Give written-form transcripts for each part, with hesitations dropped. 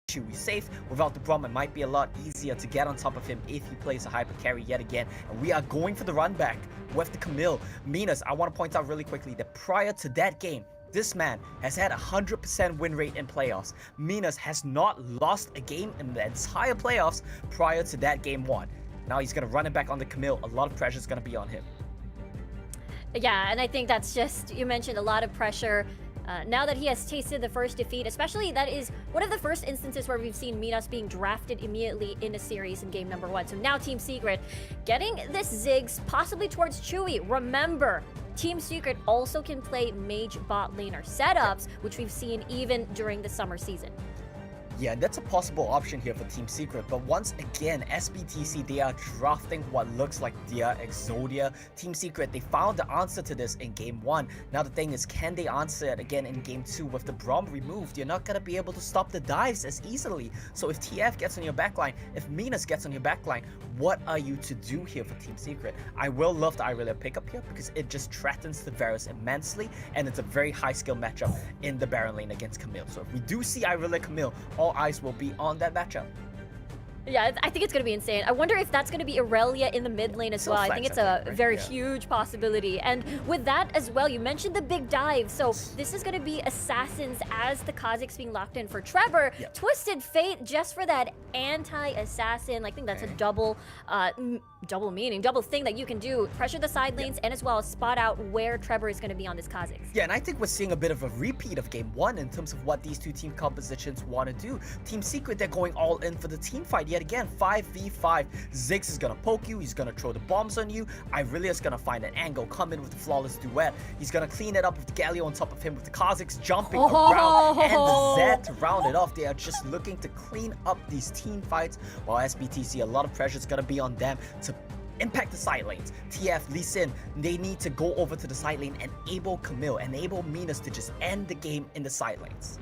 Chewie safe. Without the Braum, it might be a lot easier to get on top of him if he plays a hyper carry yet again. And we are going for the run back with the Camille. Minas, I want to point out really quickly that prior to that game, this man has had a 100% win rate in playoffs. Minas has not lost a game in the entire playoffs prior to that game 1. Now he's going to run it back on the Camille. A lot of pressure is going to be on him. Yeah, and I think that's just, you mentioned a lot of pressure. Now that he has tasted the first defeat, especially that is one of the first instances where we've seen Minas being drafted immediately in a series in game number 1. So now Team Secret getting this Ziggs possibly towards Chewie. Remember, Team Secret also can play mage bot laner setups, which we've seen even during the summer season. Yeah, that's a possible option here for Team Secret, but once again, SBTC, they are drafting what looks like their Exodia. Team Secret, they found the answer to this in game 1. Now the thing is, can they answer it again in game 2? With the Braum removed, you're not going to be able to stop the dives as easily. So if TF gets on your backline, if Minas gets on your backline, what are you to do here for Team Secret? I will love the Irelia pickup here because it just threatens the Varus immensely, and it's a very high skill matchup in the Baron lane against Camille. So if we do see Irelia Camille, all eyes will be on that matchup. Yeah, I think it's going to be insane. I wonder if that's going to be Irelia in the mid lane as well. I think it's a very huge possibility. And with that as well, you mentioned the big dive. So this is going to be Assassins as the Kazakhs being locked in for Trevor. Yep. Twisted Fate just for that anti-assassin. I think that's a double meaning, double thing that you can do. Pressure the side lanes and as well as spot out where Trevor is going to be on this Kazakhs. Yeah, and I think we're seeing a bit of a repeat of game 1 in terms of what these two team compositions want to do. Team Secret, they're going all in for the team fight yet again. 5v5. Ziggs is going to poke you. He's going to throw the bombs on you. Irelia is going to find an angle, come in with the flawless duet. He's going to clean it up with the Galio on top of him with the Kazakhs jumping around and the Z to round it off. They are just looking to clean up these team fights, while SBTC, a lot of pressure is going to be on them to impact the side lanes. TF, Lee Sin, they need to go over to the side lane, enable Camille, enable Minas to just end the game in the side lanes.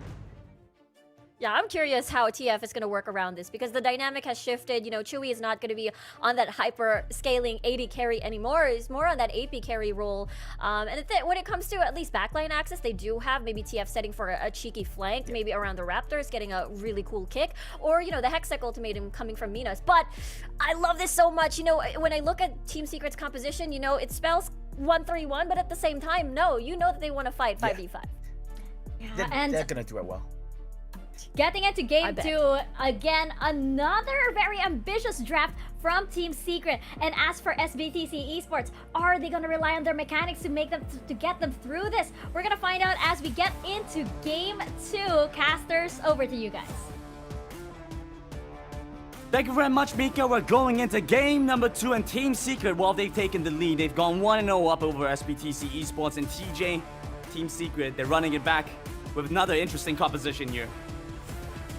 Yeah, I'm curious how TF is going to work around this because the dynamic has shifted. You know, Chewie is not going to be on that hyper scaling AD carry anymore. He's more on that AP carry role. And when it comes to at least backline access, they do have maybe TF setting for a cheeky flank, maybe around the Raptors, getting a really cool kick, or, you know, the Hextech ultimatum coming from Minas. But I love this so much. You know, when I look at Team Secret's composition, you know, it spells 1-3-1, but at the same time, no, you know that they want to fight 5v5. Yeah, they're going to do it well. Getting into game 2, again, another very ambitious draft from Team Secret. And as for SBTC Esports, are they going to rely on their mechanics to make them to get them through this? We're going to find out as we get into game 2. Casters, over to you guys. Thank you very much, Mika. We're going into game number 2, and Team Secret, while they've taken the lead, they've gone 1-0 up over SBTC Esports, and TJ, Team Secret, they're running it back with another interesting composition here.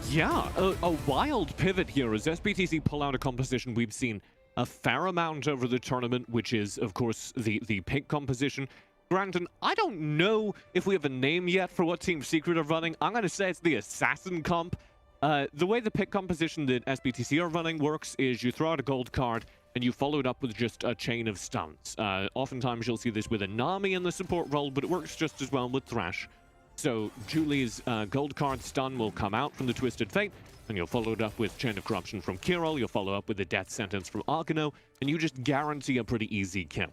Yeah, a wild pivot here as SBTC pull out a composition we've seen a fair amount over the tournament, which is, of course, the pick composition. Brandon, I don't know if we have a name yet for what Team Secret are running. I'm going to say it's the Assassin comp. The way the pick composition that SBTC are running works is you throw out a gold card and you follow it up with just a chain of stuns. Oftentimes you'll see this with a Nami in the support role, but it works just as well with Thresh. So Julie's gold card stun will come out from the Twisted Fate, and you'll follow it up with Chain of Corruption from Kirill, you'll follow up with the Death Sentence from Argano, and you just guarantee a pretty easy kill.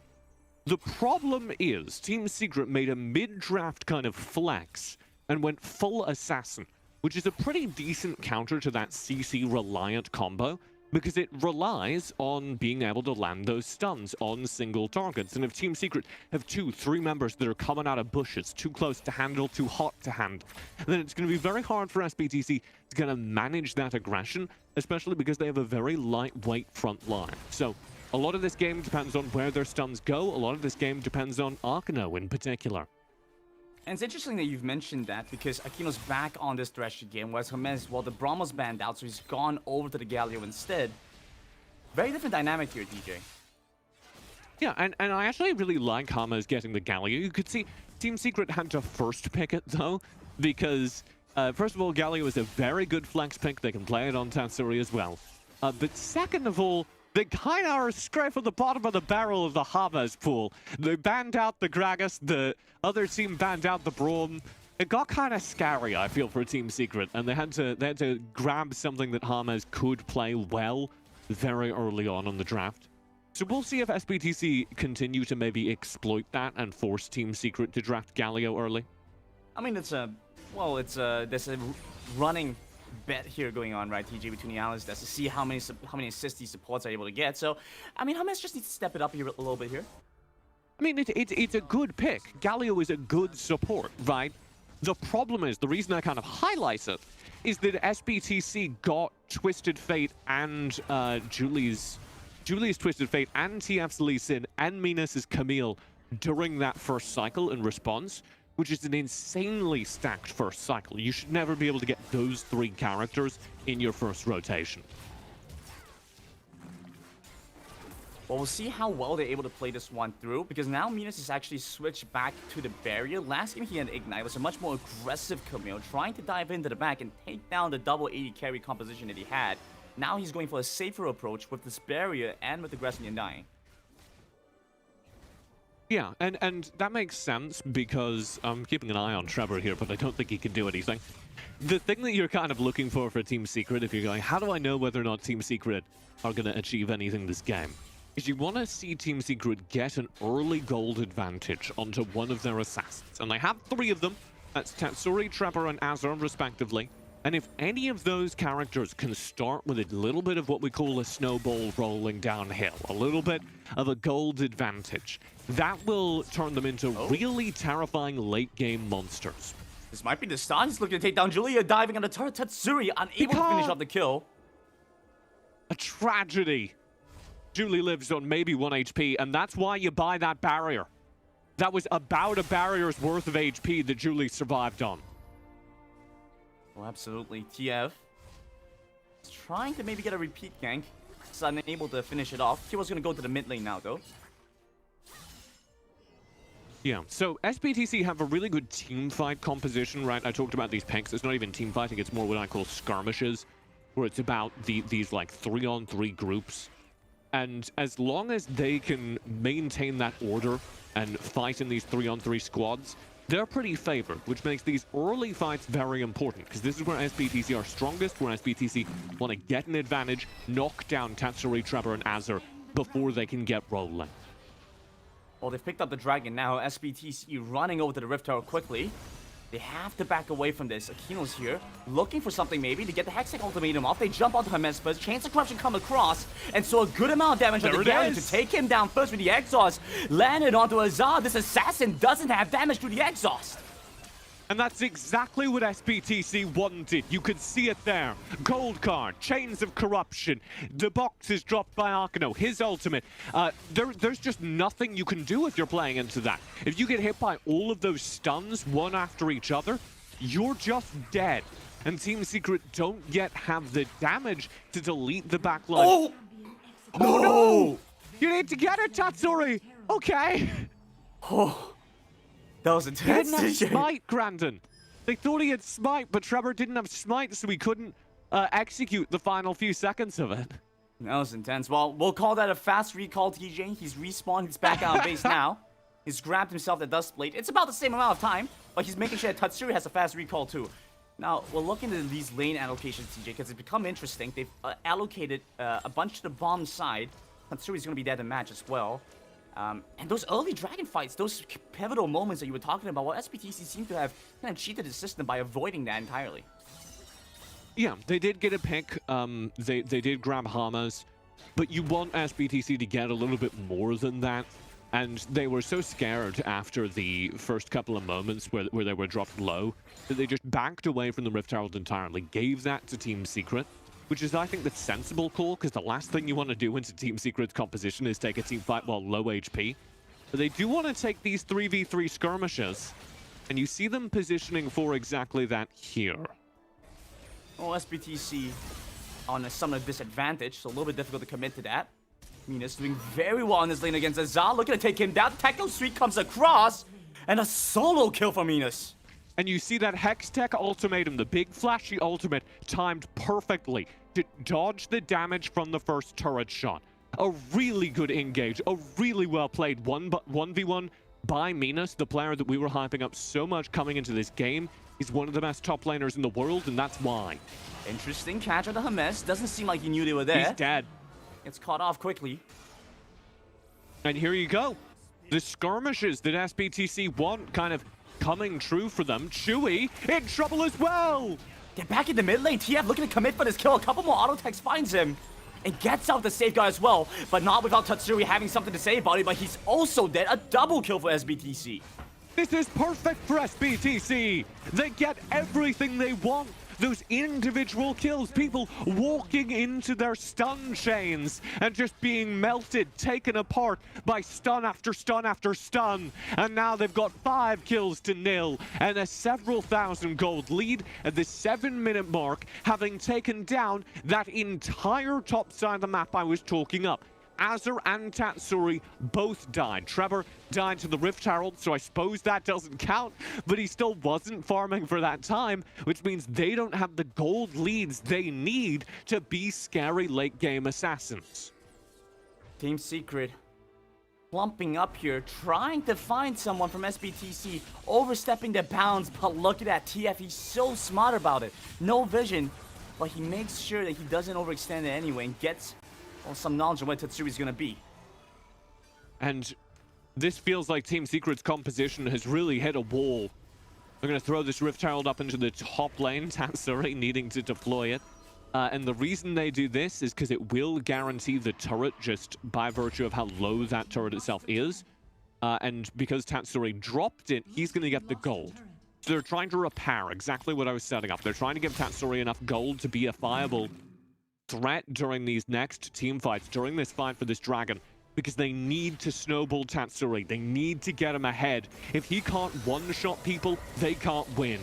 The problem is, Team Secret made a mid-draft kind of flex and went full Assassin, which is a pretty decent counter to that CC-reliant combo, because it relies on being able to land those stuns on single targets. And if Team Secret have 2-3 members that are coming out of bushes, too close to handle, too hot to handle, then it's going to be very hard for SBTC to kind of manage that aggression, especially because they have a very lightweight front line. So a lot of this game depends on where their stuns go. A lot of this game depends on Arcano in particular. And it's interesting that you've mentioned that because Aquino's back on this Thresh again, whereas Jimenez, well, the Braum was banned out, so he's gone over to the Galio instead. Very different dynamic here, DJ. Yeah, and I actually really like Hama's getting the Galio. You could see Team Secret had to first pick it, though, because, first of all, Galio is a very good flex pick. They can play it on Tatsuri as well. But second of all, they kind of are scraping at the bottom of the barrel of the Hamas pool. They banned out the Gragas, the other team banned out the Braum, It got kind of scary, I feel, for Team Secret, and they had to grab something that James could play well very early on the draft. So we'll see if SBTC continue to maybe exploit that and force Team Secret to draft Galio early. I mean, there's a running bet here going on, right, TJ, between the Alice to see how many assists these supports are able to get. So, I mean, James just needs to step it up here a little bit here. I mean, it's a good pick. Galio is a good support, right? The problem is, the reason I kind of highlight it, is that SBTC got Twisted Fate and Julie's Twisted Fate and TF's Lee Sin and Minus' Camille during that first cycle in response, which is an insanely stacked first cycle. You should never be able to get those 3 characters in your first rotation. Well, we'll see how well they're able to play this one through, because now Minus has actually switched back to the barrier. Last game he had Ignite. It was a much more aggressive Camille, trying to dive into the back and take down the double 80 carry composition that he had. Now he's going for a safer approach with this barrier and with aggressing and dying. Yeah, and that makes sense because I'm keeping an eye on Trevor here, but I don't think he can do anything. The thing that you're kind of looking for Team Secret, if you're going, how do I know whether or not Team Secret are going to achieve anything this game? Is you want to see Team Secret get an early gold advantage onto one of their assassins. And they have 3 of them. That's Tatsuri, Trevor, and Azur, respectively. And if any of those characters can start with a little bit of what we call a snowball rolling downhill, a little bit of a gold advantage, that will turn them into really terrifying late-game monsters. This might be the start. He's looking to take down Julia, diving on the turret. Tatsuri unable to finish off the kill. A tragedy. Julie lives on maybe 1 HP, and that's why you buy that barrier. That was about a barrier's worth of HP that Julie survived on. Oh, absolutely. TF is trying to maybe get a repeat gank. He's unable to finish it off. He was going to go to the mid lane now, though. Yeah, so SBTC have a really good team fight composition, right? I talked about these picks. It's not even team fighting. It's more what I call skirmishes, where it's about these like 3-on-3 groups. And as long as they can maintain that order and fight in these 3-on-3 squads, they're pretty favored, which makes these early fights very important, because this is where SBTC are strongest, where SBTC want to get an advantage, knock down Tatsuri, Trevor, and Azur before they can get rolling. Well, they've picked up the dragon now. SBTC running over to the Rift Tower quickly. They have to back away from this. Aquino's here, looking for something maybe to get the Hextech ultimatum off. They jump onto Hermes first. Chains of Corruption come across, and so a good amount of damage on the Gary to take him down first with the exhaust. Landed onto Azar. This assassin doesn't have damage to the exhaust. And that's exactly what SBTC wanted. You could see it there. Gold card, Chains of Corruption. The box is dropped by Arkano, his ultimate. There's just nothing you can do if you're playing into that. If you get hit by all of those stuns, one after each other, you're just dead. And Team Secret don't yet have the damage to delete the backline. Oh! No! You need to get it, Tatsuri! Okay. Oh. That was intense. He didn't have smite, Grandin. They thought he had smite, but Trevor didn't have smite, so he couldn't execute the final few seconds of it. That was intense. Well, we'll call that a fast recall, TJ. He's respawned. He's back out on base now. He's grabbed himself the Dust Blade. It's about the same amount of time, but he's making sure that Tatsuri has a fast recall too. Now, we're looking at these lane allocations, TJ, because it's become interesting. They've allocated a bunch to the bomb side. Tatsuri's going to be dead in match as well. And those early dragon fights, those pivotal moments that you were talking about, well, SBTC seemed to have kind of cheated the system by avoiding that entirely. Yeah, they did get a pick. They did grab Hamas, but you want SBTC to get a little bit more than that. And they were so scared after the first couple of moments where they were dropped low that they just backed away from the Rift Herald entirely, gave that to Team Secret, which is, I think, the sensible call, because the last thing you want to do into Team Secret's composition is take a team fight while low HP. But they do want to take these 3v3 skirmishes, and you see them positioning for exactly that here. Well, SBTC on a somewhat disadvantage, so a little bit difficult to commit to that. Minus doing very well in this lane against Azar, looking to take him down. Techno Streak comes across, and a solo kill for Minus. And you see that Hextech ultimatum, the big flashy ultimate, timed perfectly to dodge the damage from the first turret shot. A really good engage, a really well played 1v1 by Minas, the player that we were hyping up so much coming into this game. He's one of the best top laners in the world, and that's why. Interesting catch on the Hermes. Doesn't seem like he knew they were there. He's dead. It's caught off quickly. And here you go. The skirmishes that SBTC want kind of coming true for them. Chewy in trouble as well. Get back in the mid lane. TF looking to commit for this kill. A couple more auto attacks finds him. And gets out the safeguard as well. But not without Tatsuri having something to say about it. But he's also dead. A double kill for SBTC. This is perfect for SBTC. They get everything they want. Those individual kills, people walking into their stun chains and just being melted, taken apart by stun after stun after stun. And now they've got 5 kills to 0 and a several thousand gold lead at the 7-minute mark, having taken down that entire top side of the map I was talking up. Azur and Tatsuri both died. Trevor died to the Rift Herald, so I suppose that doesn't count, but he still wasn't farming for that time, which means they don't have the gold leads they need to be scary late-game assassins. Team Secret plumping up here, trying to find someone from SBTC, overstepping their bounds, but look at that TF, he's so smart about it. No vision, but he makes sure that he doesn't overextend it anyway and gets some knowledge of where Tatsuri's gonna be. And this feels like Team Secret's composition has really hit a wall. They're gonna throw this Rift Herald up into the top lane, Tatsuri needing to deploy it. And the reason they do this is because it will guarantee the turret just by virtue of how low that turret itself is. And because Tatsuri dropped it, he's gonna get the gold. So they're trying to repair exactly what I was setting up. They're trying to give Tatsuri enough gold to be a viable threat during these next team fights, during this fight for this dragon, because they need to snowball Tatsuri. They need to get him ahead. If he can't one-shot people, they can't win.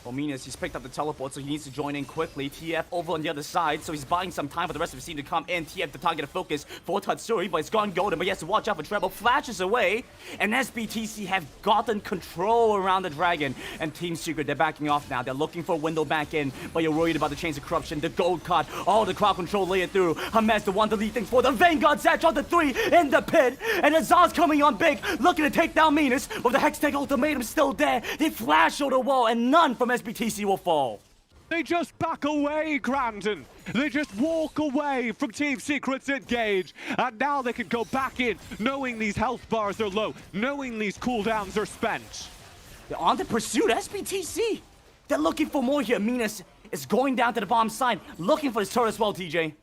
Well, Minas, he's picked up the teleport, so he needs to join in quickly. TF over on the other side, so he's buying some time for the rest of his team to come in. TF the target of focus for Tatsuri, but it's gone golden, but he has to watch out for Treble. Flashes away, and SBTC have gotten control around the dragon. And Team Secret, they're backing off now. They're looking for a window back in, but you're worried about the chains of corruption, the gold card, all the crowd control layered through. Hermes, the one to lead things for the Vanguard Satch on the 3 in the pit, and Azar's coming on big, looking to take down Minas, with the Hextech ultimatum still there. They flash over the wall, and none from SBTC will fall. They just back away, Grandin. They just walk away from Team Secret's engage. And now they can go back in, knowing these health bars are low, knowing these cooldowns are spent. They're on the pursuit, SBTC. They're looking for more here. Minas is going down to the bottom side, looking for his turret as well, TJ.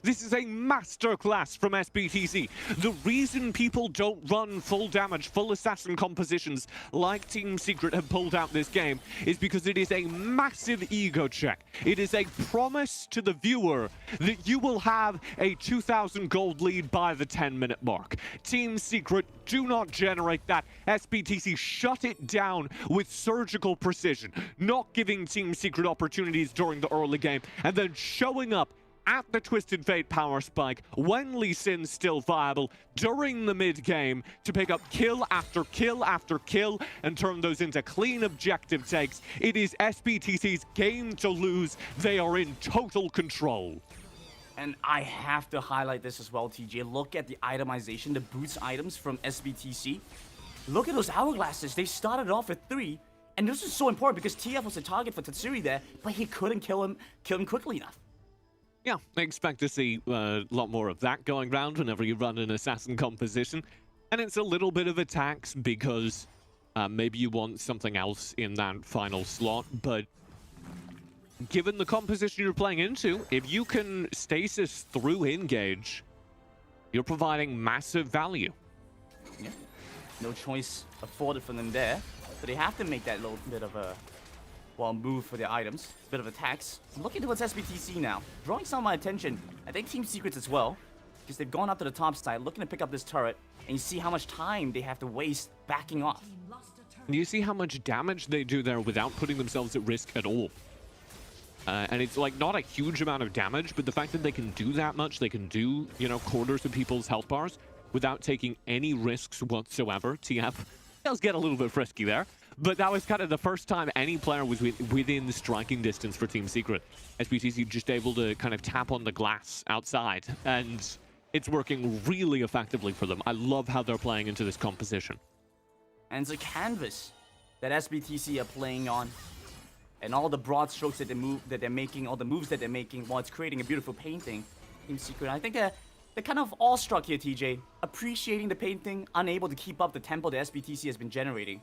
This is a masterclass from SBTC. The reason people don't run full damage, full assassin compositions like Team Secret have pulled out this game is because it is a massive ego check. It is a promise to the viewer that you will have a 2,000 gold lead by the 10-minute mark. Team Secret do not generate that. SBTC shut it down with surgical precision, not giving Team Secret opportunities during the early game, and then showing up at the Twisted Fate power spike when Lee Sin's still viable during the mid-game to pick up kill after kill after kill and turn those into clean objective takes. It is SBTC's game to lose. They are in total control. And I have to highlight this as well, TJ. Look at the itemization, the boots items from SBTC. Look at those hourglasses. They started off with 3. And this is so important because TF was a target for Tatsuri there, but he couldn't kill him quickly enough. Yeah, I expect to see a lot more of that going around whenever you run an assassin composition. And it's a little bit of a tax because maybe you want something else in that final slot, but given the composition you're playing into, if you can stasis through engage, you're providing massive value. Yeah, no choice afforded for them there, so they have to make that little bit of a move for the items. A bit of a tax. Looking towards SBTC now. Drawing some of my attention. I think Team Secrets as well. Because they've gone up to the top side, looking to pick up this turret. And you see how much time they have to waste backing off. You see how much damage they do there without putting themselves at risk at all. And it's like not a huge amount of damage, but the fact that they can do that much, they can do, you know, quarters of people's health bars without taking any risks whatsoever. TF does get a little bit frisky there. But that was kind of the first time any player was within striking distance for Team Secret. SBTC just able to kind of tap on the glass outside, and it's working really effectively for them. I love how they're playing into this composition. And it's a canvas that SBTC are playing on. And all the broad strokes that they're making, all the moves that they're making, while it's creating a beautiful painting. Team Secret, I think they're kind of awestruck here, TJ. Appreciating the painting, unable to keep up the tempo that SBTC has been generating.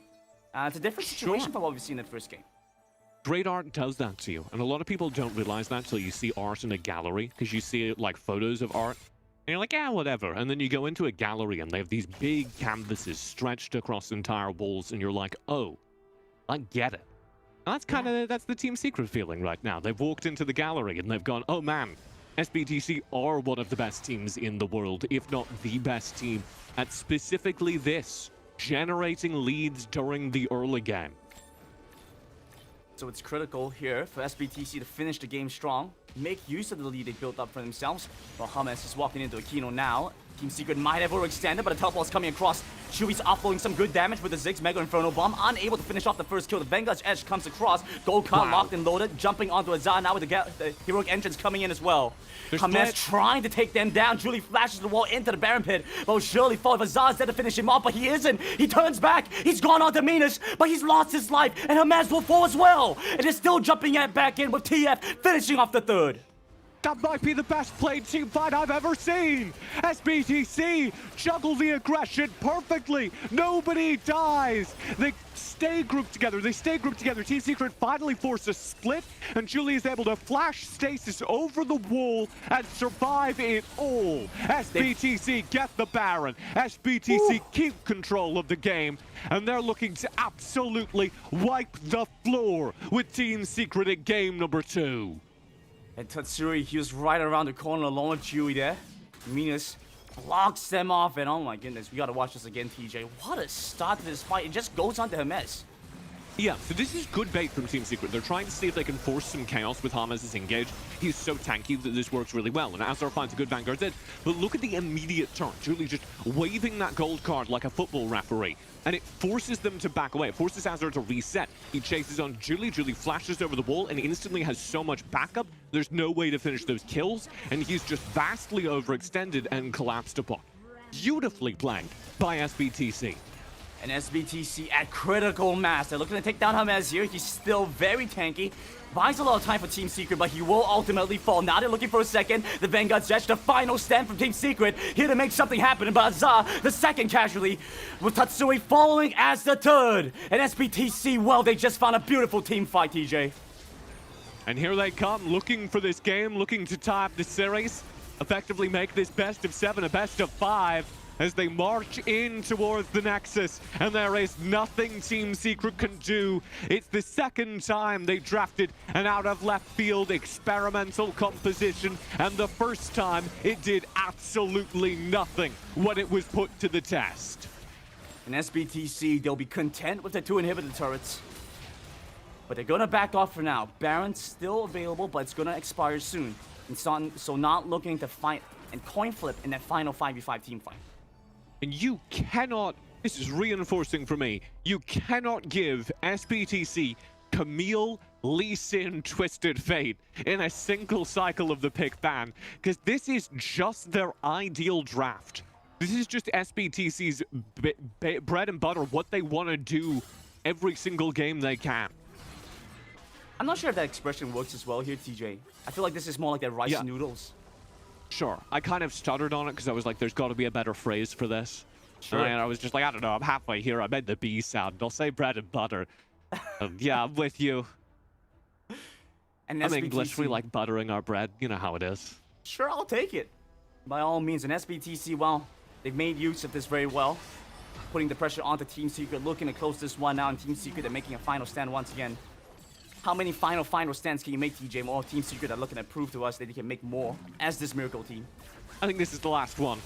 It's a different situation from what we've seen in the first game. Great art does that to you, and a lot of people don't realize that till you see art in a gallery, because you see like photos of art, and you're like, yeah, whatever. And then you go into a gallery and they have these big canvases stretched across entire walls, and you're like, oh, I get it. And that's kind of, that's the Team Secret feeling right now. They've walked into the gallery and they've gone, oh man, SBTC are one of the best teams in the world, if not the best team at specifically this, generating leads during the early game. So it's critical here for SBTC to finish the game strong, make use of the lead they built up for themselves. While Hamas is walking into Aquino now. Team Secret might have overextended, but a teleport is coming across. Chewy's offloading some good damage with the Ziggs Mega Inferno Bomb, unable to finish off the first kill. The Vanguard's Edge comes across. Gold card locked and loaded, jumping onto Azar now with the heroic entrance coming in as well. Hamas trying to take them down. Julie flashes the wall into the Baron Pit, but will surely fall if Azar's there to finish him off, but he isn't. He turns back. He's gone on to Minas, but he's lost his life, and Hamas will fall as well. And is still jumping back in with TF, finishing off the third. That might be the best played team fight I've ever seen. SBTC juggle the aggression perfectly. Nobody dies. They stay grouped together. Team Secret finally force a split, and Julie is able to flash stasis over the wall and survive it all. SBTC get the Baron. SBTC keep control of the game, and they're looking to absolutely wipe the floor with Team Secret at game number 2. And Tatsuri, he was right around the corner along with Chewy there. Minas blocks them off, and oh my goodness, we gotta watch this again, TJ. What a start to this fight. It just goes on to Hermes. Yeah, so this is good bait from Team Secret. They're trying to see if they can force some chaos with Hamas' engage. He's so tanky that this works really well, and Azar finds a good Vanguard's edge. But look at the immediate turn. Julie just waving that gold card like a football referee, and it forces them to back away. It forces Azar to reset. He chases on Julie. Julie flashes over the wall and instantly has so much backup, there's no way to finish those kills, and he's just vastly overextended and collapsed upon. Beautifully played by SBTC. And SBTC at critical mass. They're looking to take down Hamas here. He's still very tanky. Buys a lot of time for Team Secret, but he will ultimately fall. Now they're looking for a second. The Vanguard's Edge, the final stand from Team Secret, here to make something happen. But Azar, the second casualty, with Tatsui following as the third. And SBTC, well, they just found a beautiful team fight, TJ. And here they come, looking for this game, looking to tie up the series, effectively make this best of 7 a best of 5. As they march in towards the Nexus, and there is nothing Team Secret can do. It's the second time they drafted an out-of-left-field experimental composition, and the first time it did absolutely nothing when it was put to the test. In SBTC, they'll be content with the 2 inhibitor turrets. But they're gonna back off for now. Baron's still available, but it's gonna expire soon. And so not looking to fight and coin flip in that final 5v5 team fight. And you cannot, this is reinforcing for me, you cannot give SBTC Camille, Lee Sin, Twisted Fate in a single cycle of the pick ban, because this is just their ideal draft. This is just SBTC's bread and butter, what they want to do every single game they can. I'm not sure if that expression works as well here, TJ. I feel like this is more like their rice noodles. Sure, I kind of stuttered on it because I was like, there's got to be a better phrase for this. Sure. And I was just like, I don't know, I'm halfway here. I made the B sound. I'll say bread and butter. Yeah, I'm with you. And I'm SBTC, English, we like buttering our bread. You know how it is. Sure, I'll take it. By all means, and SBTC, well, they've made use of this very well. Putting the pressure onto Team Secret, looking to close this one now, and Team Secret, they're making a final stand once again. How many final stands can you make, TJ? More Team Secret are looking to prove to us that they can make more as this Miracle team. I think this is the last one.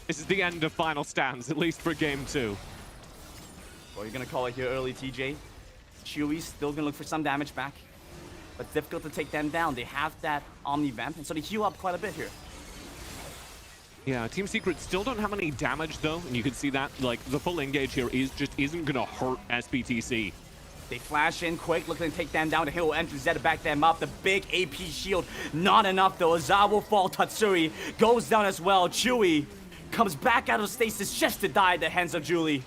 This is the end of final stands, at least for game 2. Well, you're gonna call it here early, TJ. Chewy's still gonna look for some damage back, but difficult to take them down. They have that Omni Vamp, and so they heal up quite a bit here. Yeah, Team Secret still don't have any damage though, and you can see that, like, the full engage here isn't gonna hurt SBTC. They flash in quick, looking to take them down. The hero entrance there to back them up. The big AP shield, not enough though. Azar will fall. Tatsuri goes down as well. Chewy comes back out of stasis just to die at the hands of Julie.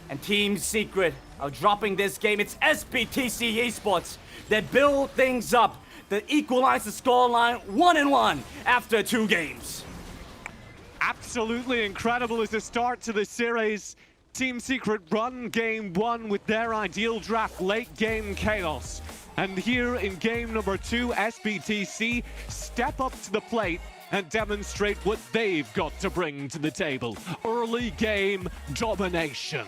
And Team Secret are dropping this game. It's SBTC Esports that build things up, that equalize the scoreline 1-1 after 2 games. Absolutely incredible as a start to the series. Team Secret run game 1 with their ideal draft, late game chaos. And here in game number 2, SBTC step up to the plate and demonstrate what they've got to bring to the table. Early game domination.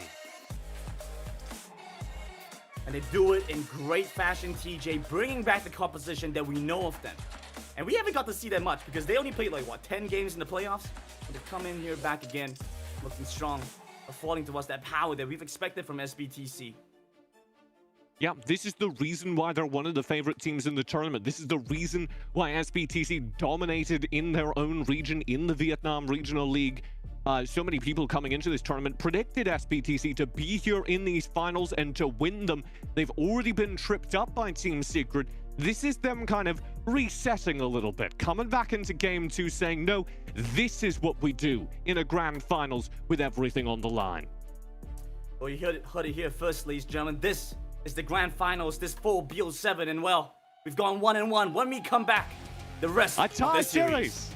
And they do it in great fashion, TJ, bringing back the composition that we know of them. And we haven't got to see that much because they only played like, what, 10 games in the playoffs? But they come in here back again, looking strong, affording to us that power that we've expected from SBTC. Yeah, this is the reason why they're one of the favorite teams in the tournament. This is the reason why SBTC dominated in their own region, in the Vietnam Regional League. So many people coming into this tournament predicted SBTC to be here in these finals and to win them. They've already been tripped up by Team Secret. This is them kind of resetting a little bit, coming back into game 2 saying, no, this is what we do in a grand finals with everything on the line. Well, you heard it here first, ladies and gentlemen. This is the grand finals, this full BO7, and well, we've gone 1-1. When we come back, the rest A of tie the series.